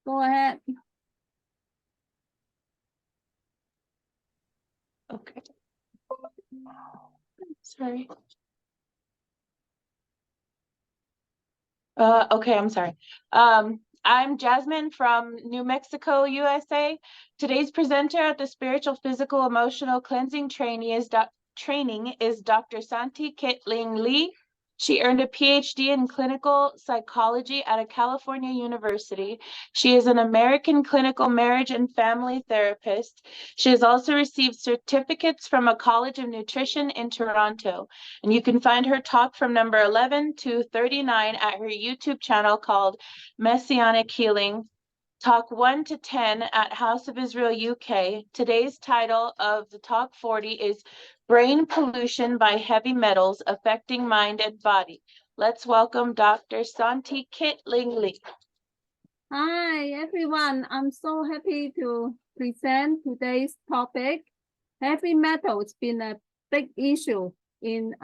Go ahead. Okay. Sorry. Okay, I'm sorry. I'm Jasmine from New Mexico, USA. Today's presenter at the Spiritual, Physical, Emotional Cleansing training is Dr. Santy Kit Ling Lee. She earned a PhD in clinical psychology at a California university. She is an American clinical marriage and family therapist. She has also received certificates from a College of Nutrition in Toronto. And you can find her talk from number 11 to 39 at her YouTube channel called Messianic Healing. Talk 1 to 10 at House of Israel UK. Today's title of the Talk 40 is Brain Pollution by Heavy Metals Affecting Mind and Body. Let's welcome Dr. Santy Kit Ling Lee. Hi, everyone. I'm so happy to present today's topic. Heavy metal has been a big issue in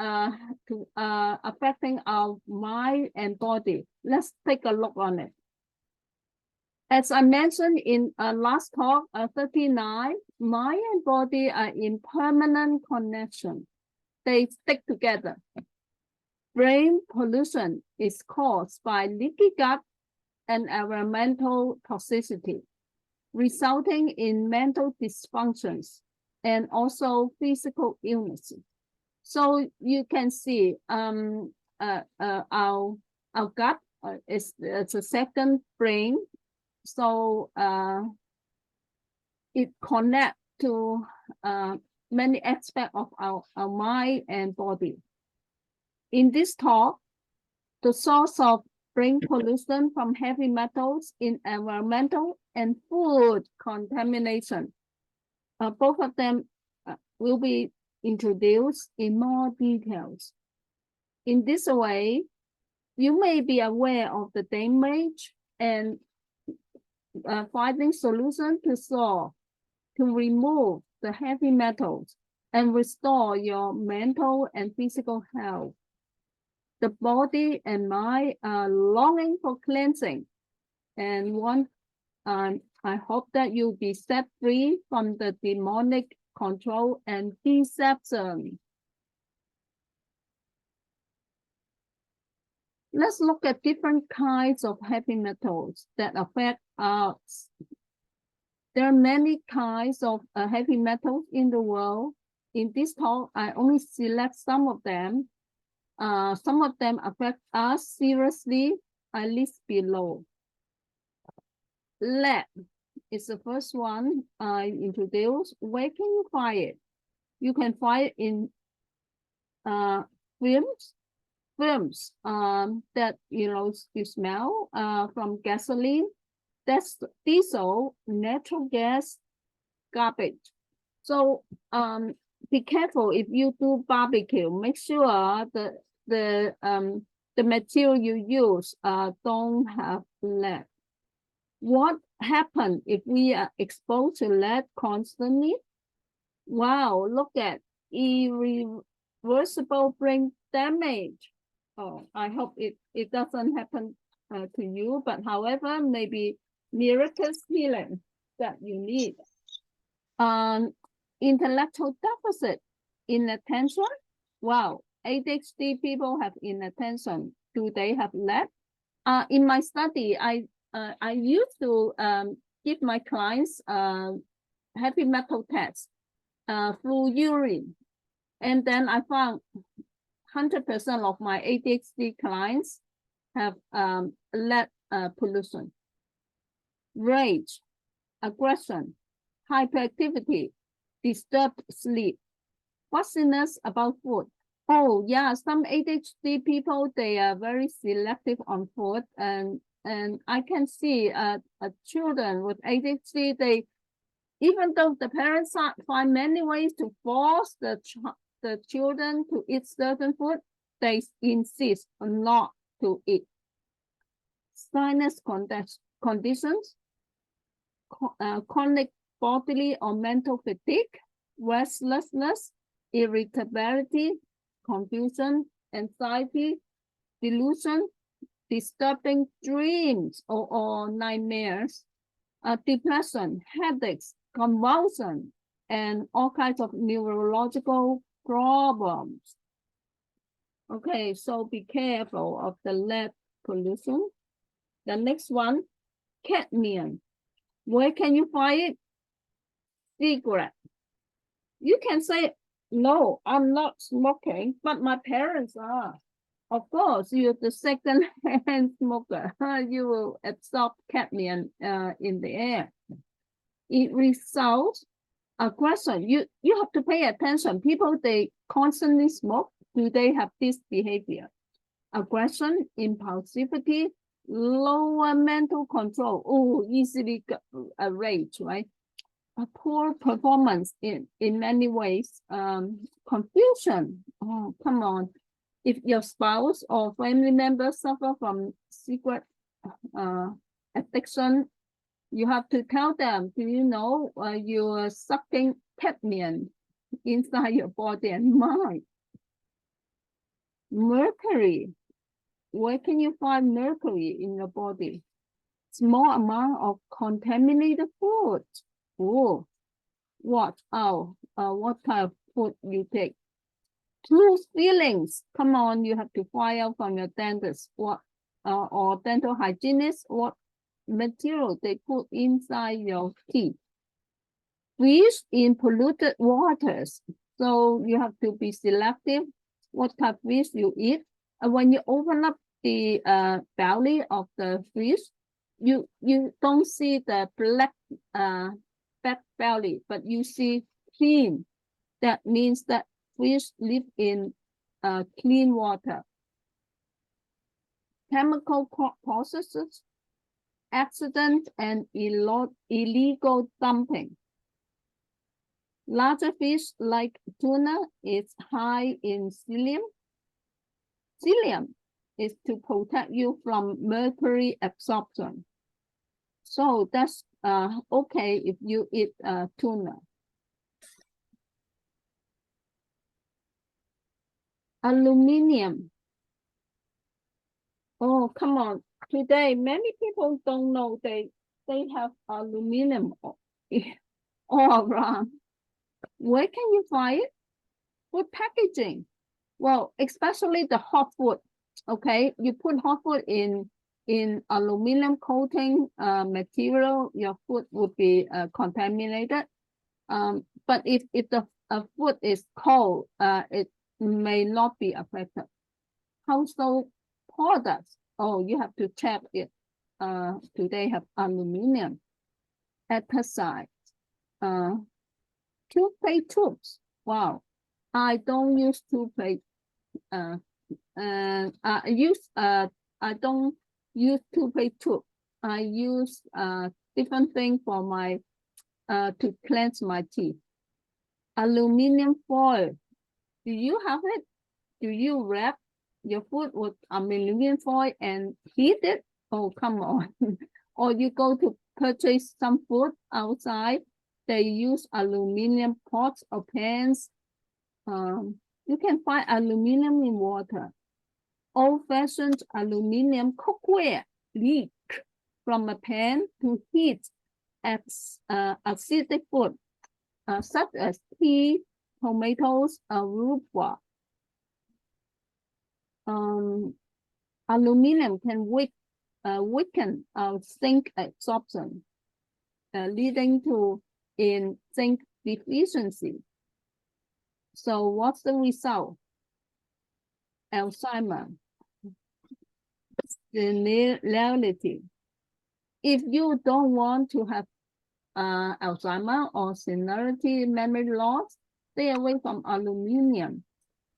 affecting our mind and body. Let's take a look on it. As I mentioned in last talk, 39, mind and body are in permanent connection. They stick together. Brain pollution is caused by leaky gut and environmental toxicity, resulting in mental dysfunctions and also physical illnesses. So you can see our gut is a second brain. So it connects to many aspects of our mind and body. In this talk, the source of brain pollution from heavy metals in environmental and food contamination. Both of them will be introduced in more details. In this way, you may be aware of the damage and finding solutions to solve, to remove the heavy metals and restore your mental and physical health. The body and mind are longing for cleansing, and I hope that you'll be set free from the demonic control and deception. Let's look at different kinds of heavy metals that affect us. There are many kinds of heavy metals in the world. In this talk, I only select some of them. Some of them affect us seriously. I list below. Lead is the first one I introduced. Where can you find it? You can find it in films that you smell from gasoline. That's diesel, natural gas, garbage. So be careful if you do barbecue. Make sure the material you use don't have lead. What happens if we are exposed to lead constantly? Wow, look at irreversible brain damage. Oh, I hope it doesn't happen to you, but however, maybe miraculous healing that you need. Intellectual deficit, inattention. Wow, ADHD people have inattention. Do they have lead? In my study, I used to give my clients heavy metal tests through urine, and then I found 100% of my ADHD clients have lead pollution. Rage, aggression, hyperactivity, disturbed sleep, fussiness about food. Oh yeah, some ADHD people, they are very selective on food, and I can see children with ADHD, they, even though the parents find many ways to force the children to eat certain food, they insist not to eat. Sinus conditions, chronic bodily or mental fatigue, restlessness, irritability, confusion, anxiety, delusion, disturbing dreams or nightmares, depression, headaches, convulsion, and all kinds of neurological problems. Okay, so be careful of the lead pollution. The next one, cadmium. Where can you find it? Cigarette. You can say, no, I'm not smoking, but my parents are. Of course, you're the second-hand smoker. You will absorb cadmium in the air. It results aggression. You have to pay attention. People, they constantly smoke. Do they have this behavior? Aggression, impulsivity, lower mental control. Oh, easily rage, right? A poor performance in many ways. Confusion. Oh, come on. If your spouse or family members suffer from cigarette addiction, you have to tell them, do you know you're sucking cadmium inside your body and mind? Mercury. Where can you find mercury in your body? Small amount of contaminated food. Oh, what kind of food you take? Tooth fillings. Come on, you have to find out from your dentist what or dental hygienist what material they put inside your teeth. Fish in polluted waters. So you have to be selective what type of fish you eat. And when you open up the belly of the fish, you don't see the black fat belly, but you see clean. That means that fish live in clean water. Chemical processes, accident, and illegal dumping. Larger fish like tuna is high in psyllium. Psyllium is to protect you from mercury absorption. So that's okay if you eat tuna. Aluminium. Oh, come on. Today, many people don't know they have aluminum all around. Where can you find it? Food packaging. Well, especially the hot food. Okay, you put hot food in aluminum coating material, your food would be contaminated. But if the food is cold, it may not be affected. Household products. Oh, you have to check it. Do they have aluminum? Pesticides. Toothpaste tubes. Wow, I don't use toothpaste. I don't use toothpaste tube. I use different thing for my to cleanse my teeth. Aluminum foil. Do you have it? Do you wrap your food with aluminum foil and heat it? Oh, come on. Or you go to purchase some food outside, they use aluminum pots or pans. You can find aluminum in water. Old-fashioned aluminum cookware leak from a pan to heat acidic food, such as tea, tomatoes, arugula. Aluminum can weaken zinc absorption, leading to zinc deficiency. So what's the result? Alzheimer. Senility. If you don't want to have Alzheimer or senility, memory loss, stay away from aluminum.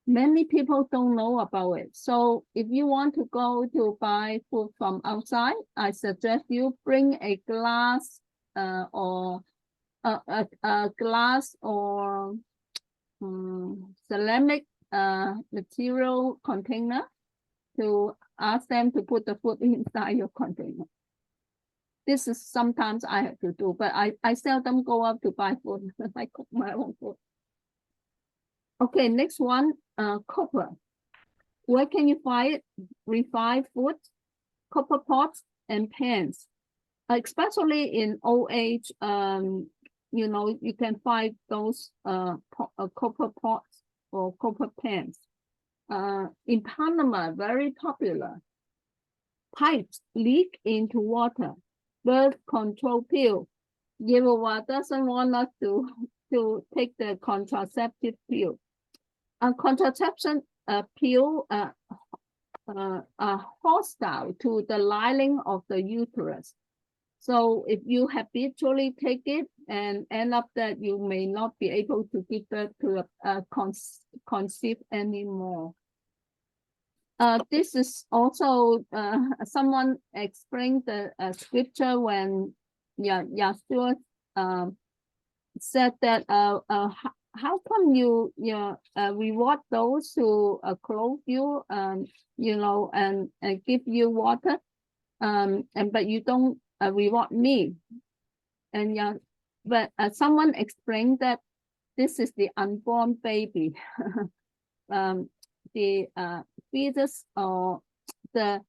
Many people don't know about it. So if you want to go to buy food from outside, I suggest you bring a glass or a glass or ceramic material container to ask them to put the food inside your container. This is sometimes I have to do, but I seldom go out to buy food. I cook my own food. Okay, next one, copper. Where can you find it? Refined food, copper pots and pans. especially in old age, you know, you can find those copper pots or copper pans. In Panama, very popular. Pipes leak into water. Birth control pill. Yehovah doesn't want us to take the contraceptive pill. A contraception pill are hostile to the lining of the uterus. So if you habitually take it and end up that you may not be able to give birth to conceive anymore. This is also someone explained the scripture when Yeshua said that how come you reward those who clothe you, you know, and give you water, but you don't reward me. And but someone explained that this is the unborn baby. The fetus or the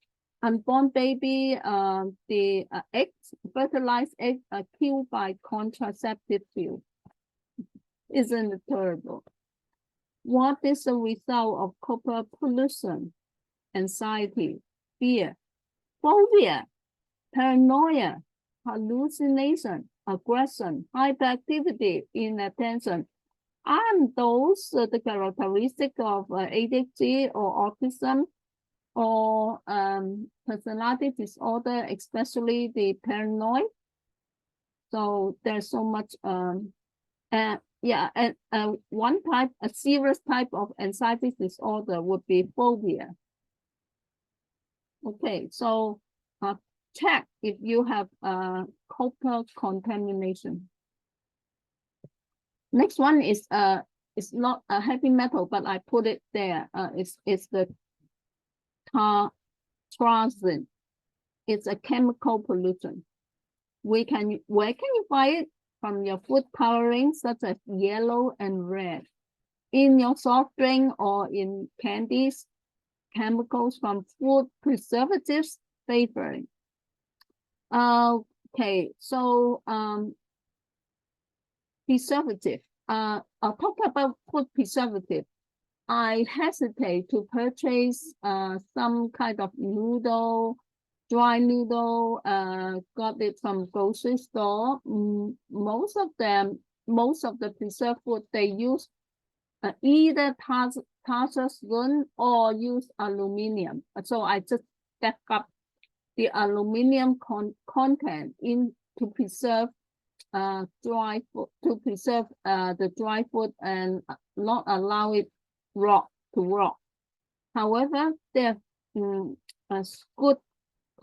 unborn baby, the eggs, fertilized eggs are killed by contraceptive pill. Isn't it terrible? What is the result of copper pollution? Anxiety, fear, phobia, paranoia, hallucination, aggression, hyperactivity, inattention. Aren't those the characteristics of ADHD or autism or personality disorder, especially the paranoid? So there's so much one type, a serious type of anxiety disorder would be phobia. Okay, so check if you have copper contamination. Next one is it's not a heavy metal, but I put it there. It's the tartrazine. It's a chemical pollutant. Where can you find it? From your food coloring, such as yellow and red. In your soft drink or in candies, chemicals from food preservatives flavoring. Okay, so preservative. I'll talk about food preservative. I hesitate to purchase some kind of noodle, dry noodle, got it from grocery store. Most of the preserved food, they use either tartrazine or use aluminum. So I just back up the aluminum content in to preserve dry food, to preserve the dry food and not allow it to rot. However, there are good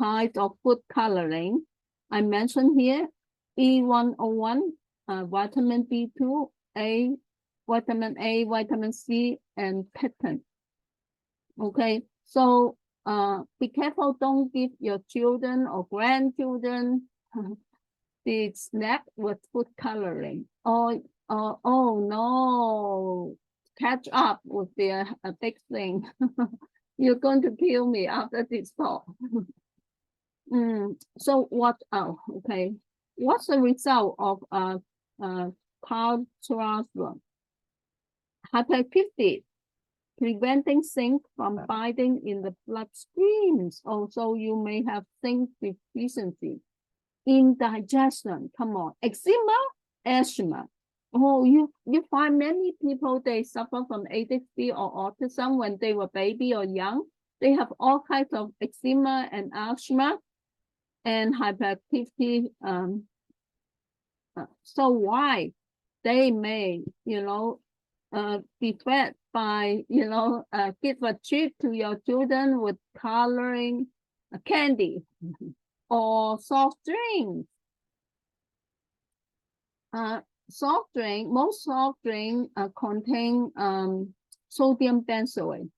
kind of food coloring. I mentioned here E101, vitamin B2, vitamin A, vitamin C, and pectin. Okay, so be careful, don't give your children or grandchildren the snack with food coloring. Oh no, catch up would be a big thing. You're going to kill me after this talk. So what? Oh, okay. What's the result of tartrazine? Hyperactivity, preventing zinc from binding in the bloodstreams. Also, you may have zinc deficiency. Indigestion, come on. Eczema, asthma. Oh, you find many people, they suffer from ADHD or autism when they were baby or young. They have all kinds of eczema and asthma and hyperactivity. So why? They may, be fed by, give a treat to your children with coloring candy or soft drinks. Most soft drinks contain sodium benzoate.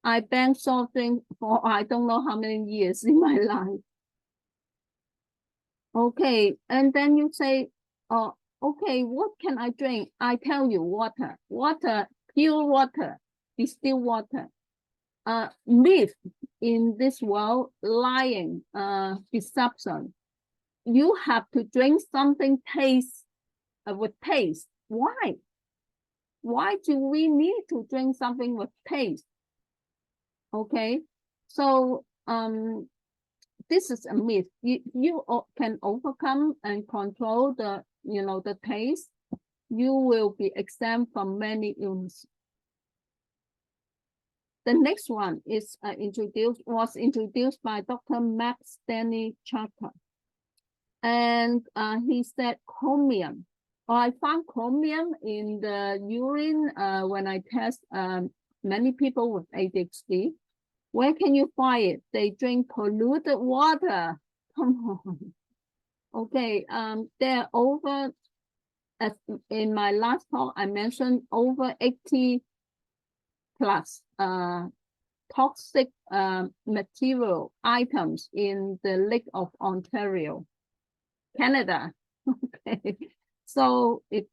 I banned soft drink for I don't know how many years in my life. Okay, and then you say, okay, what can I drink? I tell you, water, pure water, distilled water. Myth in this world, lying, deception. you have to drink something with taste. Why? Why do we need to drink something with taste? Okay, so this is a myth. You can overcome and control the the taste. You will be exempt from many illnesses. The next one is was introduced by Dr. Max Stanley Charter, and he said chromium. I found chromium in the urine when I test many people with ADHD. Where can you find it? They drink polluted water. Come on. Okay, there are over, as in my last talk, I mentioned over 80 plus toxic material items in the Lake of Ontario, Canada. Okay, so if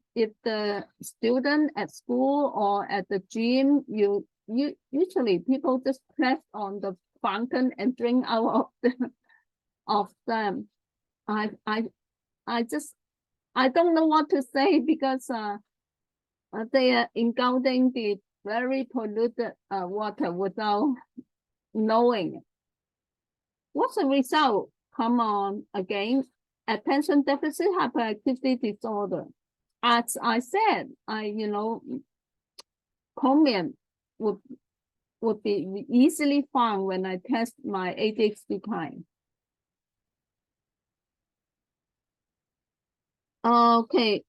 the student at school or at the gym, you usually people just press on the fountain and drink out of them. I don't know what to say, because they are indulging the very polluted water without knowing. What's the result? Come on, again, attention deficit hyperactivity disorder. As I said, chromium would be easily found when I test my ADHD client. Okay,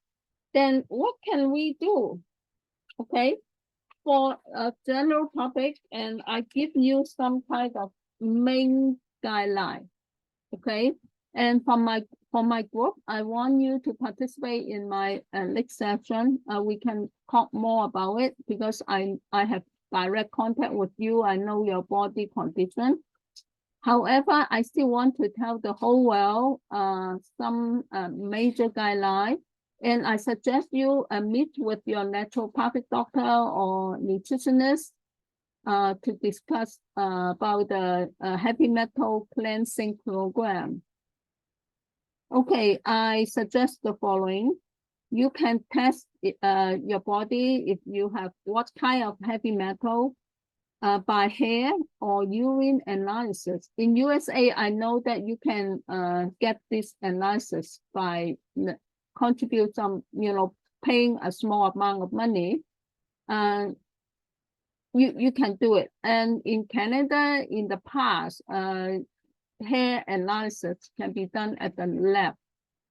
then what can we do? Okay, for a general topic, and I give you some kind of main guideline. Okay, and for my group, I want you to participate in my next session. We can talk more about it, because I have direct contact with you. I know your body condition. However, I still want to tell the whole world some major guidelines, and I suggest you meet with your naturopathic doctor or nutritionist to discuss about the heavy metal cleansing program. Okay, I suggest the following. You can test your body if you have what kind of heavy metal by hair or urine analysis. In USA, I know that you can get this analysis by contribute some, paying a small amount of money. You can do it. And in Canada, in the past, hair analysis can be done at the lab,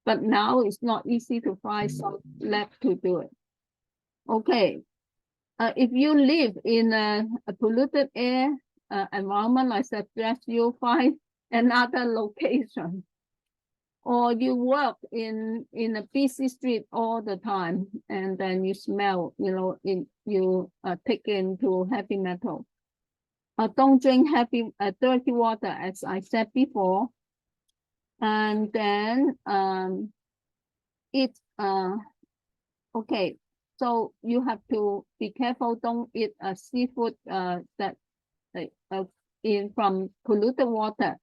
but now it's not easy to find some lab to do it. Okay. If you live in a polluted air environment, I suggest you find another location. Or you work in a busy street all the time, and then you smell, you take into heavy metal. Don't drink dirty water, as I said before. And then okay. So you have to be careful. Don't eat seafood that from polluted water.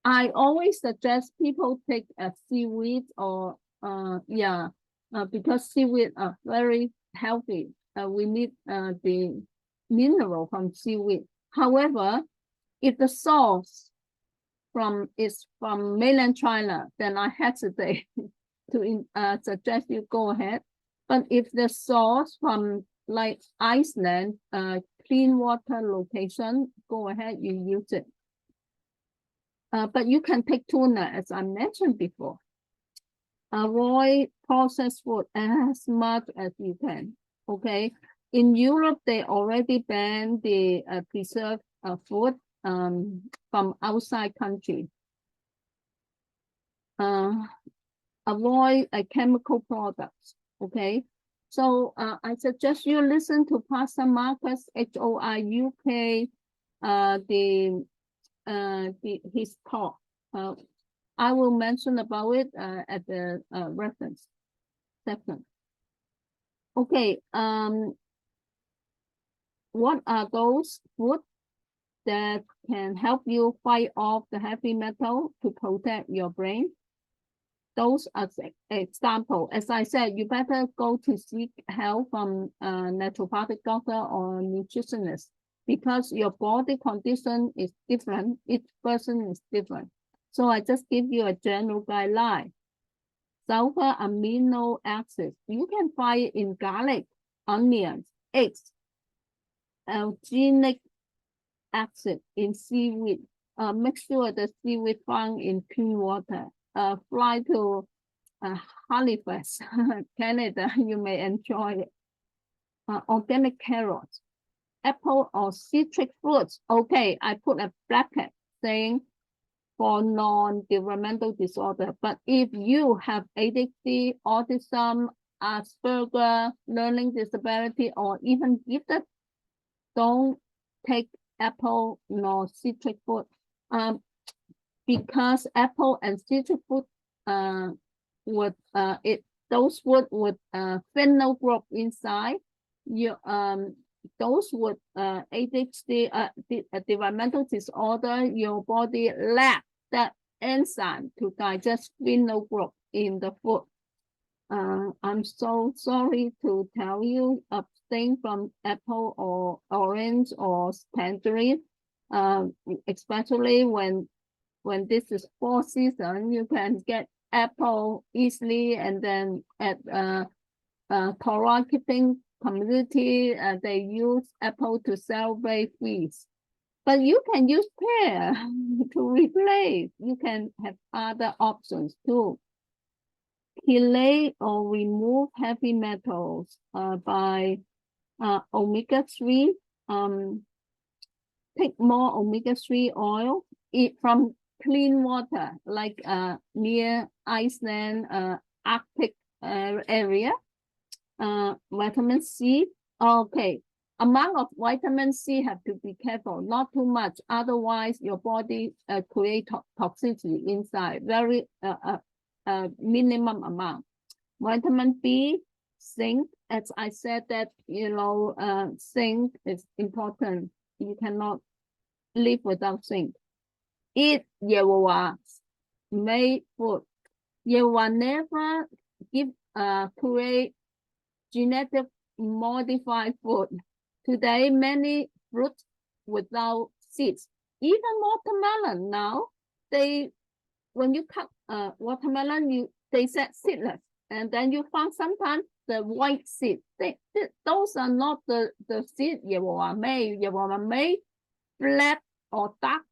I always suggest people take seaweed or because seaweed are very healthy. We need the mineral from seaweed. However, if the source is from mainland China, then I hesitate to suggest you go ahead. But if the source from like Iceland, clean water location, go ahead, you use it. But you can take tuna, as I mentioned before. Avoid processed food as much as you can. Okay. In Europe, they already banned the preserved food from outside country. Avoid chemical products. Okay. So I suggest you listen to Pastor Marcus HORUK, his talk. I will mention about it at the reference section. Okay. What are those foods that can help you fight off the heavy metal to protect your brain? those as example. As I said, you better go to seek help from a naturopathic doctor or nutritionist because your body condition is different. Each person is different. So I just give you a general guideline. Sulfur amino acids, you can find it in garlic, onions, eggs, alginic acid in seaweed. Make sure the seaweed found in clean water. Fly to Halifax, Canada, you may enjoy it. Organic carrots, apple or citric fruits. Okay, I put a bracket saying for non-developmental disorder. But if you have ADHD, autism, Asperger, learning disability, or even gifted, don't take apple nor citric fruit. Because apple and citric fruit those would with phenol group inside. Those with ADHD, developmental disorder, your body lack that enzyme to digest phenol group in the food. I'm so sorry to tell you, abstain from apple or orange or tangerine, especially when this is fall season. You can get apple easily, and then at Torah keeping community, they use apple to celebrate feasts. But you can use pear to replace. You can have other options too. Chelate or remove heavy metals by omega-3. Take more omega-3 oil. Eat from clean water, like near Iceland, Arctic area. Vitamin C. Okay, amount of vitamin C have to be careful, not too much. Otherwise, your body create toxicity inside. Very minimum amount. Vitamin B, zinc. As I said that, zinc is important. You cannot live without zinc. Eat Yehovah made food. Yehovah never give create genetic modified food. Today, many fruits without seeds. Even watermelon now, when you cut watermelon, they said seedless, and then you find sometimes the white seed. Those are not the seed Yehovah made. Yehovah made black or dark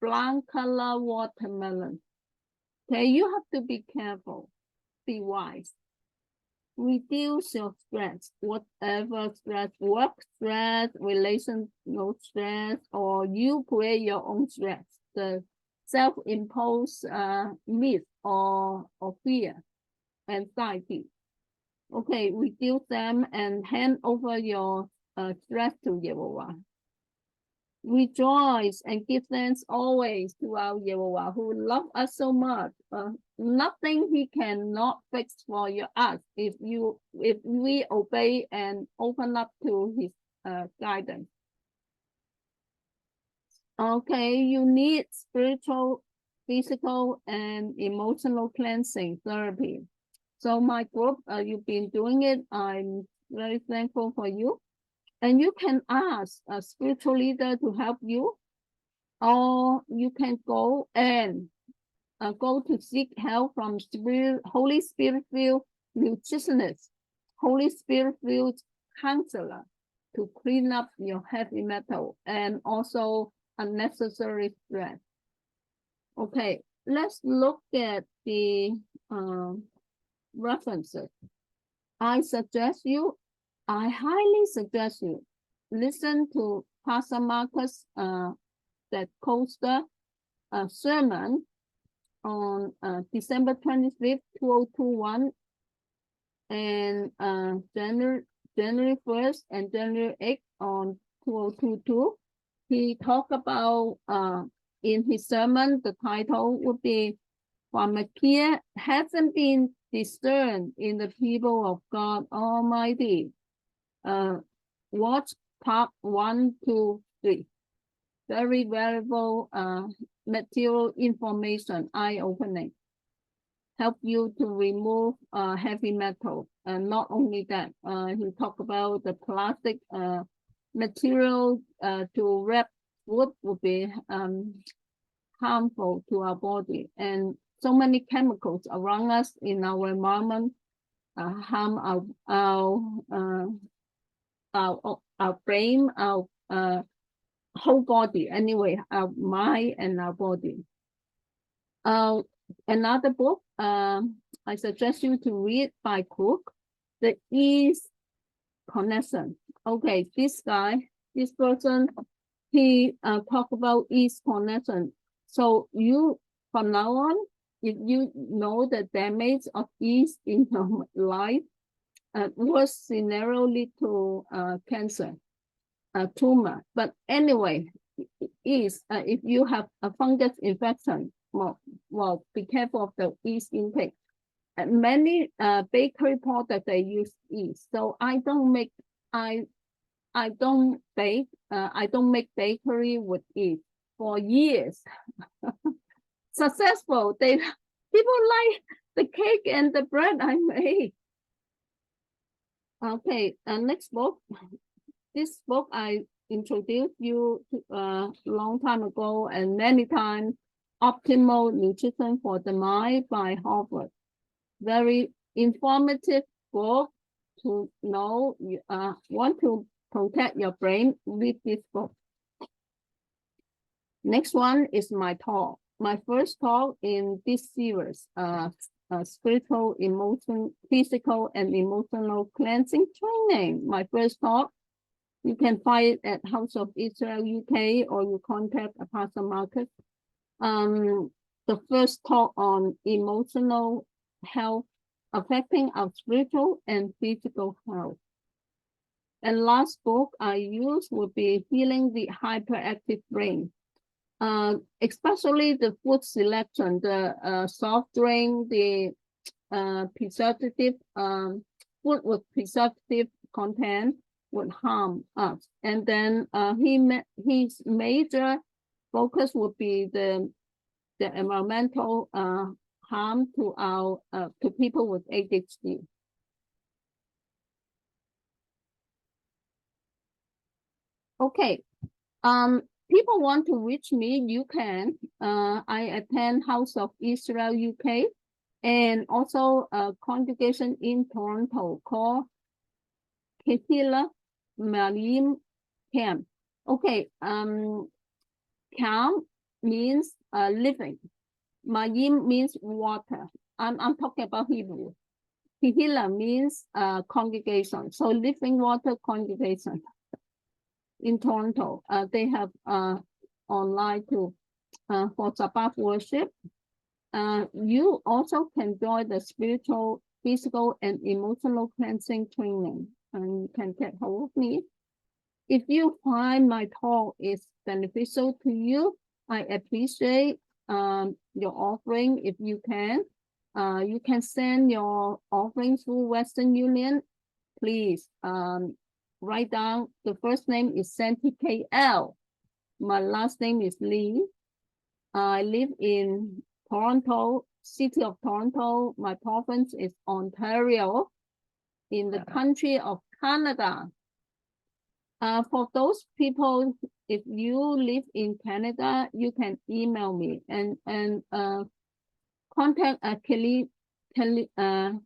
brown color watermelon. Okay, you have to be careful, be wise. Reduce your stress, whatever stress, work stress, relational stress, or you create your own stress, the self-imposed myth or fear, anxiety. Okay, reduce them and hand over your stress to Yehovah. Rejoice and give thanks always to our Yehovah who loves us so much. Nothing he cannot fix for us if we obey and open up to his guidance. Okay, you need spiritual, physical, and emotional cleansing therapy. So my group, you've been doing it. I'm very thankful for you. And you can ask a spiritual leader to help you, or you can go and go to seek help from Holy Spirit-filled nutritionist, Holy Spirit-filled counselor to clean up your heavy metal and also unnecessary stress. Okay, let's look at the references. I highly suggest you listen to Pastor Marcus that Coaster sermon on December 25th, 2021, and January 1st and January 8th on 2022. He talked about in his sermon, the title would be Pharmakia hasn't been discerned in the people of God Almighty. Watch part 1, 2, 3. Very valuable material information, eye-opening. help you to remove heavy metal. And not only that, he talked about the plastic material to wrap wood would be harmful to our body, and so many chemicals around us in our environment harm our brain, our whole body. Anyway, our mind and our body. Another book I suggest you to read by Cook, The East Connection. Okay, this person, he talked about East Connection. So you, from now on, if you know the damage of East in your life, worst scenario lead to cancer, tumor. But anyway, East, if you have a fungus infection, well, be careful of the yeast intake. Many bakery products they use yeast, so I don't make bakery with yeast for years. Successful. People like the cake and the bread I make. Okay, next book. This book I introduced you to a long time ago and many times. Optimal Nutrition for the Mind by Harvard. Very informative book to know you want to protect your brain. Read this book. Next one is my talk. My first talk in this series, spiritual, physical, and emotional cleansing training. My first talk. You can find it at House of Israel UK, or you contact Pastor Marcus. The first talk on emotional health affecting our spiritual and physical health. And last book I use would be Healing the Hyperactive Brain. Especially the food selection, the soft drink, the preservative food with preservative content would harm us. And then his major focus would be the environmental harm to our to people with ADHD. Okay, people want to reach me, you can. I attend House of Israel UK and also a congregation in Toronto called Kehila Marim Camp. Okay, camp means living. Mayim means water. I'm talking about Hebrew. Kehila means congregation. So living water congregation in Toronto. They have online too for Sabbath worship. You also can join the spiritual, physical, and emotional cleansing training, and you can get hold of me. If you find my talk is beneficial to you, I appreciate your offering. If you can send your offering through Western Union. Please write down the first name is Santy KL. My last name is Lee. I live in Toronto, city of Toronto. My province is Ontario, in the country of Canada. For those people, if you live in Canada, you can email me and contact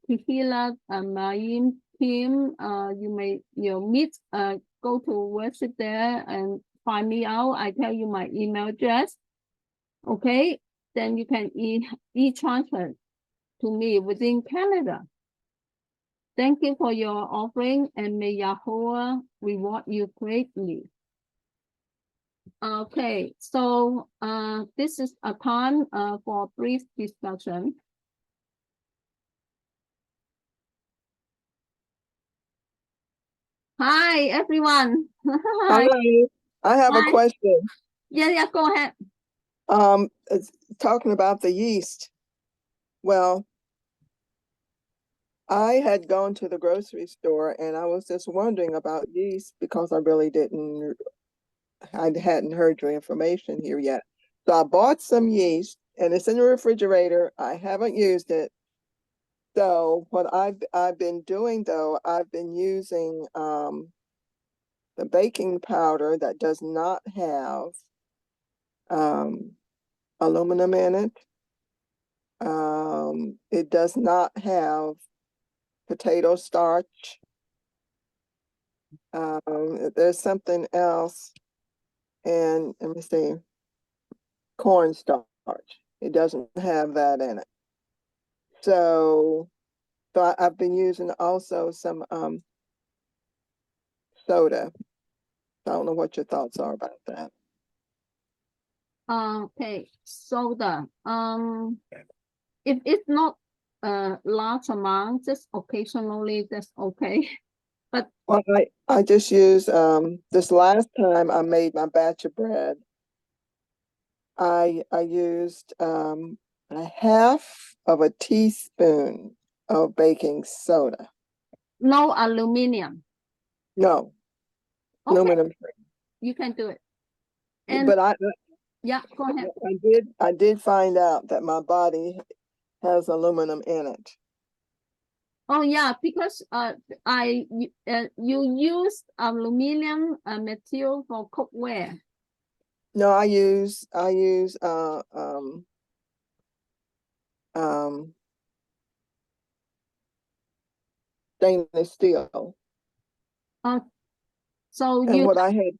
Kehila Maim team. You meet, go to worship there and find me out. I tell you my email address. Okay, then you can e-transfer to me within Canada. Thank you for your offering, and may Yahweh reward you greatly. Okay, so this is a time for a brief discussion. Hi, everyone. Hi, I have a Hi. question. Yeah, go ahead. It's talking about the yeast. Well, I had gone to the grocery store and I was just wondering about yeast because I really hadn't heard your information here yet. So I bought some yeast and it's in the refrigerator. I haven't used it. So what I've been doing though, I've been using the baking powder that does not have aluminum in it. It does not have potato starch. There's something else, and let me see, cornstarch. It doesn't have that in it. So I've been using also some soda. I don't know what your thoughts are about that. Okay, soda. If it's not large amount, just occasionally, that's okay. But Well, I just used this last time I made my batch of bread. I used a half of a teaspoon of baking soda. no aluminum. No, Okay, aluminum free. you can do it. And But yeah, go ahead. I did find out that my body has aluminum in it. Oh yeah, because you use aluminum material for cookware. No, I use stainless steel. So And you what I had,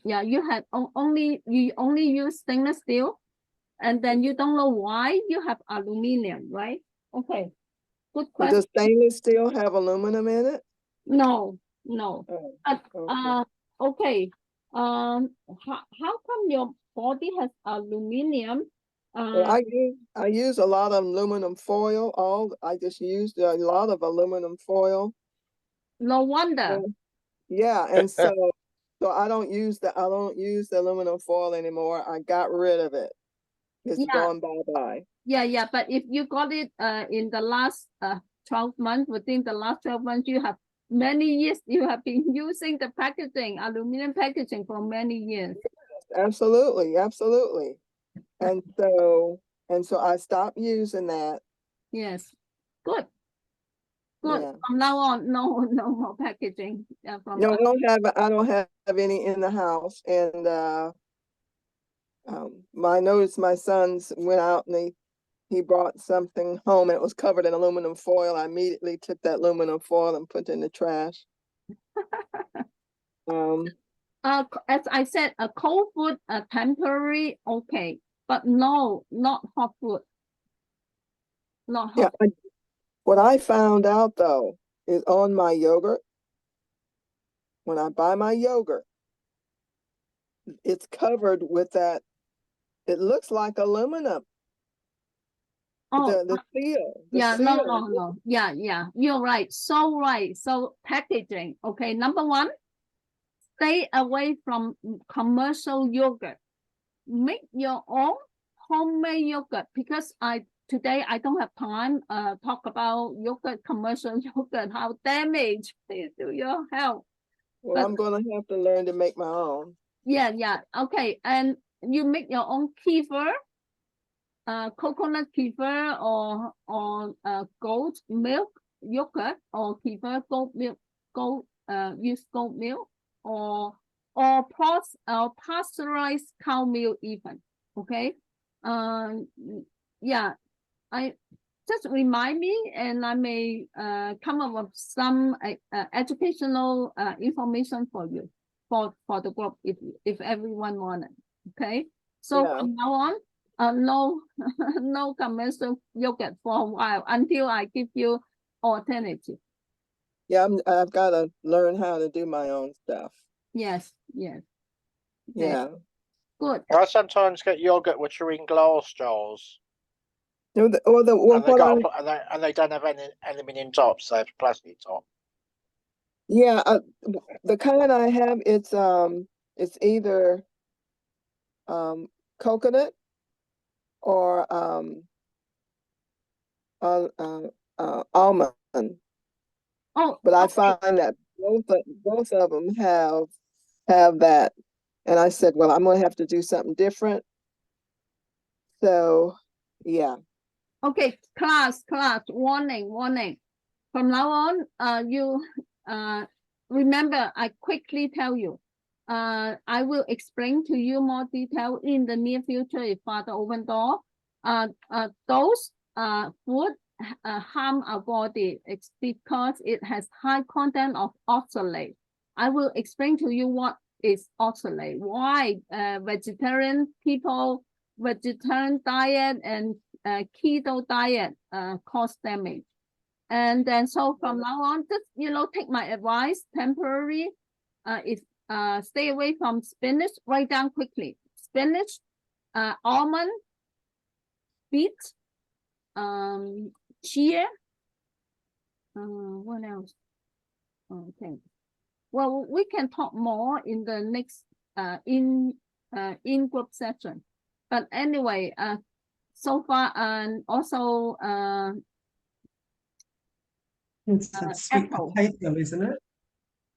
yeah, you have only use stainless steel, and then you don't know why you have aluminum, right? Okay, good question. does stainless steel have aluminum in it? No. Oh, But okay. okay. How come your body has aluminum? Well, I use a lot of aluminum foil. I just used a lot of aluminum foil. No wonder. And, yeah, and so I don't use the aluminum foil anymore. I got rid of it. It's Yeah, gone bye-bye. yeah. But if you got it in the last 12 months, within the last 12 months, you have many years, you have been using the packaging, aluminum packaging for many years. Absolutely, absolutely. And so I stopped using that. Yes, good. Yeah. From now on, no more packaging. From No, I don't have any in the house. And I noticed my sons went out and he brought something home and it was covered in aluminum foil. I immediately took that aluminum foil and put it in the trash. As I said, a cold food, temporary, okay, but no, not hot food. Not hot. Yeah, what I found out though is on my yogurt, when I buy my yogurt, it's covered with that. It looks like aluminum. Oh, The seal, the yeah, seal. no. Yeah, you're right. So right. So packaging. Okay, number one, stay away from commercial yogurt. Make your own homemade yogurt, because today I don't have time talk about yogurt, commercial yogurt, how damage it to your health. Well, But I'm gonna have to learn to make my own. yeah, okay. And you make your own kefir, coconut kefir, or goat milk yogurt, or kefir goat milk, use goat milk, or pasteurized cow milk even. Okay. Yeah, I just remind me, and I may come up with some educational information for you, for the group, if everyone wanted. Okay, so Yeah. from now on, no no commercial yogurt for a while until I give you alternative. Yeah, I've got to learn how to do my own stuff. Yes. Okay. Yeah. Good. I sometimes get yogurt which are in glass jars, Well, and they don't have any aluminium tops; they have a plastic top. yeah, the kind I have, it's either coconut or almond. Oh, But I okay. find that both of them have that, and I said, well, I'm gonna have to do something different. So, yeah. Okay, class, warning. From now on, you remember, I quickly tell you, I will explain to you more detail in the near future if Father open door. Those food harm our body. It's because it has high content of oxalate. I will explain to you what is oxalate, why vegetarian diet and keto diet cause damage. And then so from now on, just take my advice temporary. Stay away from spinach. Write down quickly. Spinach, almond, beet, chia. What else? Okay. Well, we can talk more in the next in group session. But anyway, so far and also It's a sweet apple. potato, isn't it?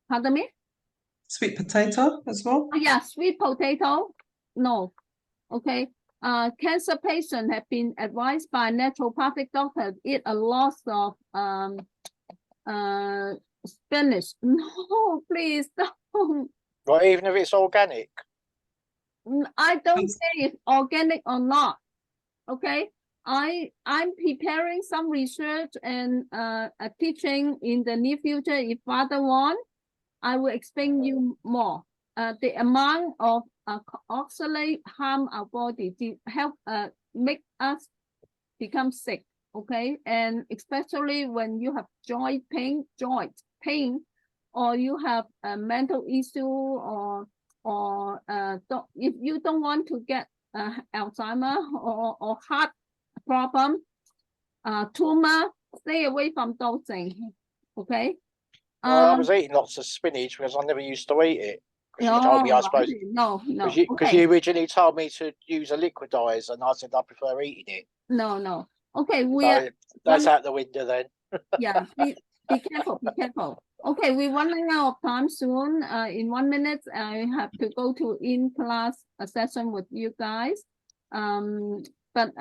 Pardon me? Sweet potato as well. Oh, yeah, sweet potato. No. Okay. Cancer patients have been advised by naturopathic doctors eat a lot of spinach. No, please don't. Right, even if it's organic. I don't say it's organic or not. Okay. I'm preparing some research and a teaching in the near future. If Father want, I will explain you more. The amount of oxalate harm our body to help make us become sick. Okay, and especially when you have joint pain, or you have a mental issue, or if you don't want to get Alzheimer or heart problem, tumor, stay away from those things. Okay. Well, I was eating lots of spinach because I never used to eat it. Because you told me I suppose. No. Because you originally told me to use a liquidizer, and I said I prefer eating it. No. Okay, That's out the window then. Yeah, be careful. Okay, we're running out of time soon. In 1 minute, I have to go to in-class session with you guys. But